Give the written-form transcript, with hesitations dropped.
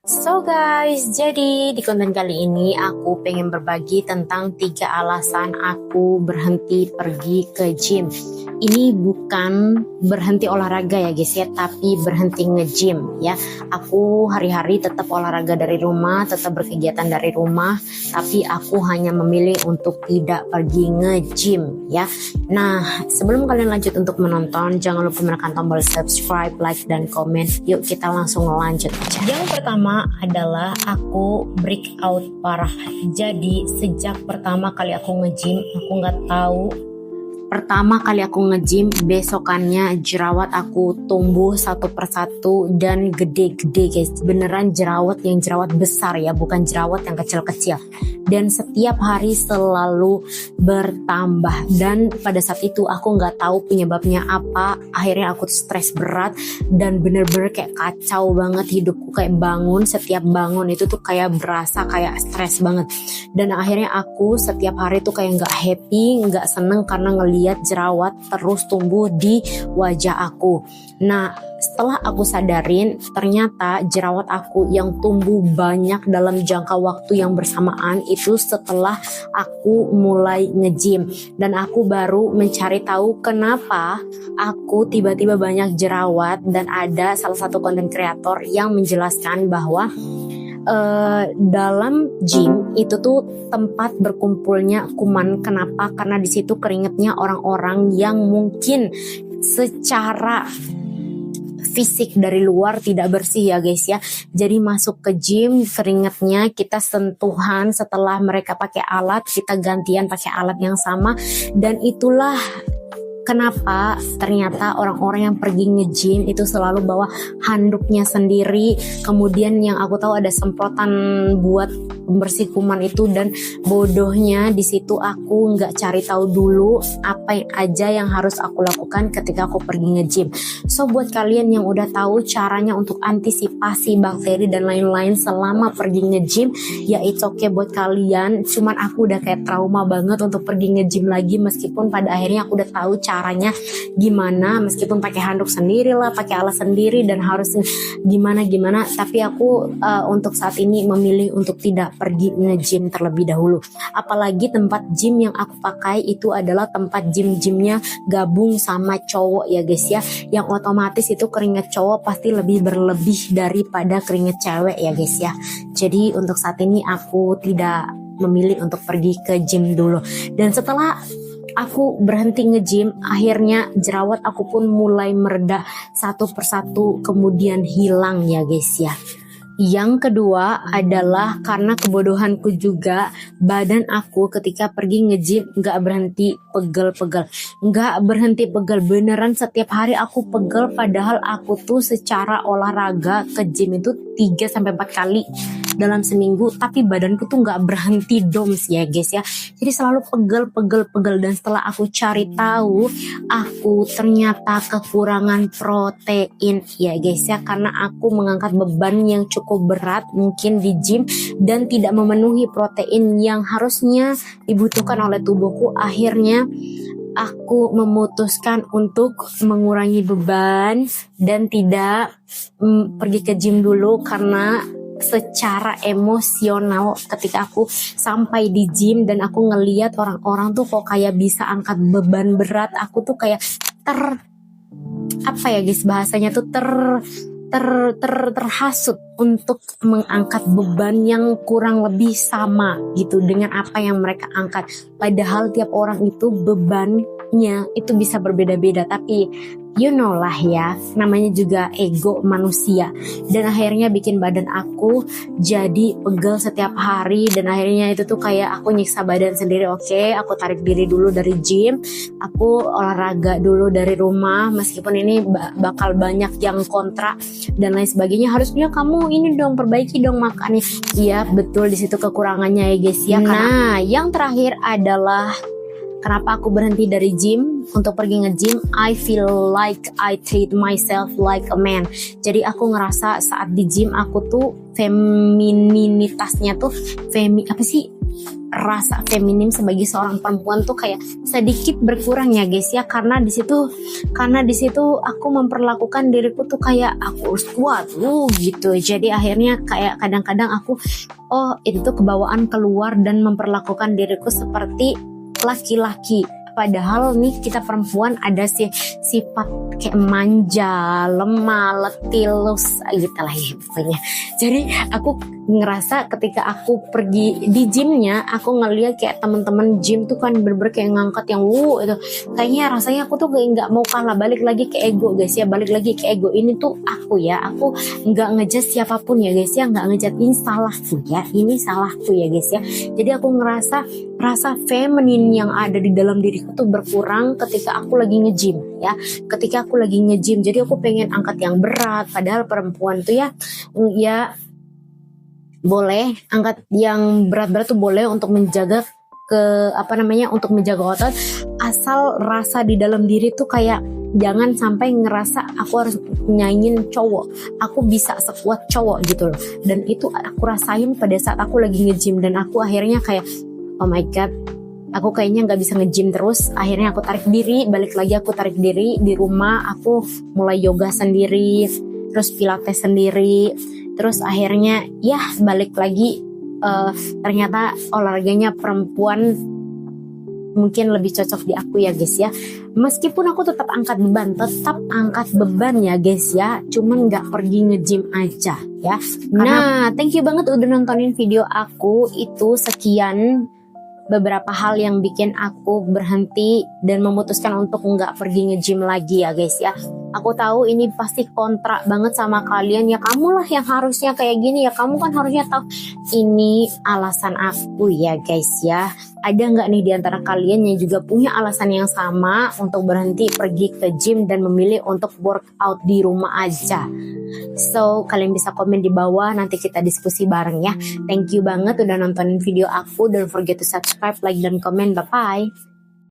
So guys, jadi di konten kali ini aku pengen berbagi tentang 3 alasan aku berhenti pergi ke gym. Ini bukan berhenti olahraga ya guys ya, tapi berhenti nge-gym ya. Aku hari-hari tetap olahraga dari rumah, tetap berkegiatan dari rumah, tapi aku hanya memilih untuk tidak pergi nge-gym ya. Nah, sebelum kalian lanjut untuk menonton, jangan lupa menekan tombol subscribe, like, dan komen. Yuk kita langsung lanjut aja. Yang pertama adalah aku breakout parah. Jadi sejak pertama kali aku nge-gym, aku nggak tahu. Pertama kali aku nge-gym, besokannya jerawat aku tumbuh satu persatu dan gede-gede guys. Beneran jerawat besar ya, bukan jerawat yang kecil-kecil. Dan setiap hari selalu bertambah. Dan pada saat itu aku nggak tahu penyebabnya apa. Akhirnya aku stres berat dan bener-bener kayak kacau banget hidupku. Kayak setiap bangun itu tuh kayak berasa kayak stres banget. Dan akhirnya aku setiap hari tuh kayak nggak happy, nggak seneng karena ngeliat jerawat terus tumbuh di wajah aku. Nah, setelah aku sadarin ternyata jerawat aku yang tumbuh banyak dalam jangka waktu yang bersamaan itu setelah aku mulai nge-gym. Dan aku baru mencari tahu kenapa aku tiba-tiba banyak jerawat, dan ada salah satu konten kreator yang menjelaskan bahwa dalam gym itu tuh tempat berkumpulnya kuman. Kenapa? Karena di situ keringetnya orang-orang yang mungkin secara fisik dari luar tidak bersih ya guys ya. Jadi masuk ke gym, keringetnya kita sentuhan, setelah mereka pakai alat kita gantian pakai alat yang sama. Dan itulah kenapa ternyata orang-orang yang pergi nge-gym itu selalu bawa handuknya sendiri. Kemudian yang aku tahu ada semprotan buat bersih kuman itu. Dan bodohnya di situ aku nggak cari tahu dulu apa aja yang harus aku lakukan ketika aku pergi nge-gym. So buat kalian yang udah tahu caranya untuk antisipasi bakteri dan lain-lain selama pergi nge-gym, ya it's okay buat kalian. Cuman aku udah kayak trauma banget untuk pergi nge-gym lagi, meskipun pada akhirnya aku udah tahu caranya gimana, meskipun pakai handuk sendiri lah, pakai alat sendiri dan harus gimana, tapi aku untuk saat ini memilih untuk tidak pergi nge-gym terlebih dahulu. Apalagi tempat gym yang aku pakai itu adalah tempat gym-gymnya gabung sama cowok ya guys ya, yang otomatis itu keringat cowok pasti lebih berlebih daripada keringat cewek ya guys ya. Jadi untuk saat ini aku tidak memilih untuk pergi ke gym dulu. Dan setelah aku berhenti nge-gym, akhirnya jerawat aku pun mulai mereda satu persatu, kemudian hilang ya guys ya. Yang kedua adalah karena kebodohanku juga, badan aku ketika pergi nge-gym gak berhenti pegel-pegel. Gak berhenti pegel, beneran setiap hari aku pegel, padahal aku tuh secara olahraga ke gym itu 3-4 kali dalam seminggu, tapi badanku tuh gak berhenti doms ya guys ya. Jadi selalu pegel. Dan setelah aku cari tahu, aku ternyata kekurangan protein ya guys ya, karena aku mengangkat beban yang cukup berat mungkin di gym dan tidak memenuhi protein yang harusnya dibutuhkan oleh tubuhku. Akhirnya aku memutuskan untuk mengurangi beban dan tidak pergi ke gym dulu, karena secara emosional ketika aku sampai di gym dan aku ngeliat orang-orang tuh kok kayak bisa angkat beban berat, aku tuh kayak apa ya guys bahasanya tuh terhasut untuk mengangkat beban yang kurang lebih sama gitu dengan apa yang mereka angkat. Padahal tiap orang itu bebannya itu bisa berbeda-beda, tapi you know lah ya, namanya juga ego manusia. Dan akhirnya bikin badan aku jadi pegel setiap hari, dan akhirnya itu tuh kayak aku nyiksa badan sendiri. Oke, aku tarik diri dulu dari gym, aku olahraga dulu dari rumah, meskipun ini bakal banyak yang kontra dan lain sebagainya. Harusnya kamu ini dong, perbaiki dong makannya. Iya betul, di situ kekurangannya ya guys ya. Nah, yang terakhir adalah kenapa aku berhenti dari gym untuk pergi nge-gym. I feel like I treat myself like a man. Jadi aku ngerasa saat di gym aku tuh femininitasnya tuh rasa feminim sebagai seorang perempuan tuh kayak sedikit berkurang ya guys ya, karena di situ aku memperlakukan diriku tuh kayak aku harus kuat gitu. Jadi akhirnya kayak kadang-kadang aku itu tuh kebawaan keluar dan memperlakukan diriku seperti laki-laki. Padahal nih kita perempuan ada sifat kayak manja, lemah, letilus gitu lah ya pokoknya. Jadi aku ngerasa ketika aku pergi di gymnya, aku ngeliat kayak teman-teman gym tuh kan bener-bener kayak ngangkat yang itu. Kayaknya rasanya aku tuh kayak nggak mau kalah, balik lagi ke ego guys ya, balik lagi ke ego. Ini tuh aku nggak ngejudge siapapun ya guys ya, nggak ngejudge ini salahku ya, ini salahku ya guys ya. Jadi aku ngerasa rasa feminin yang ada di dalam diriku tuh berkurang ketika aku lagi nge-gym ya. Ketika aku lagi nge-gym, jadi aku pengen angkat yang berat, padahal perempuan tuh ya boleh angkat yang berat-berat tuh boleh untuk menjaga untuk menjaga otot, asal rasa di dalam diri tuh kayak jangan sampai ngerasa aku harus nyanyiin cowok, aku bisa sekuat cowok gitu loh. Dan itu aku rasain pada saat aku lagi nge-gym, dan aku akhirnya kayak oh my god, aku kayaknya nggak bisa nge-gym terus. Akhirnya aku tarik diri, balik lagi aku tarik diri di rumah, aku mulai yoga sendiri, terus pilates sendiri, terus akhirnya ya balik lagi. Ternyata olahraganya perempuan mungkin lebih cocok di aku ya guys ya. Meskipun aku tetap angkat beban ya guys ya, cuman nggak pergi nge-gym aja ya. Nah, thank you banget udah nontonin video aku. Itu sekian beberapa hal yang bikin aku berhenti dan memutuskan untuk nggak pergi nge-gym lagi ya guys ya. Aku tahu ini pasti kontra banget sama kalian ya, kamu lah yang harusnya kayak gini ya, kamu kan harusnya tahu. Ini alasan aku ya guys ya. Ada nggak nih di antara kalian yang juga punya alasan yang sama untuk berhenti pergi ke gym dan memilih untuk workout di rumah aja? So kalian bisa komen di bawah, nanti kita diskusi bareng ya. Thank you banget udah nontonin video aku. Don't forget to subscribe, like, dan komen. Bye bye.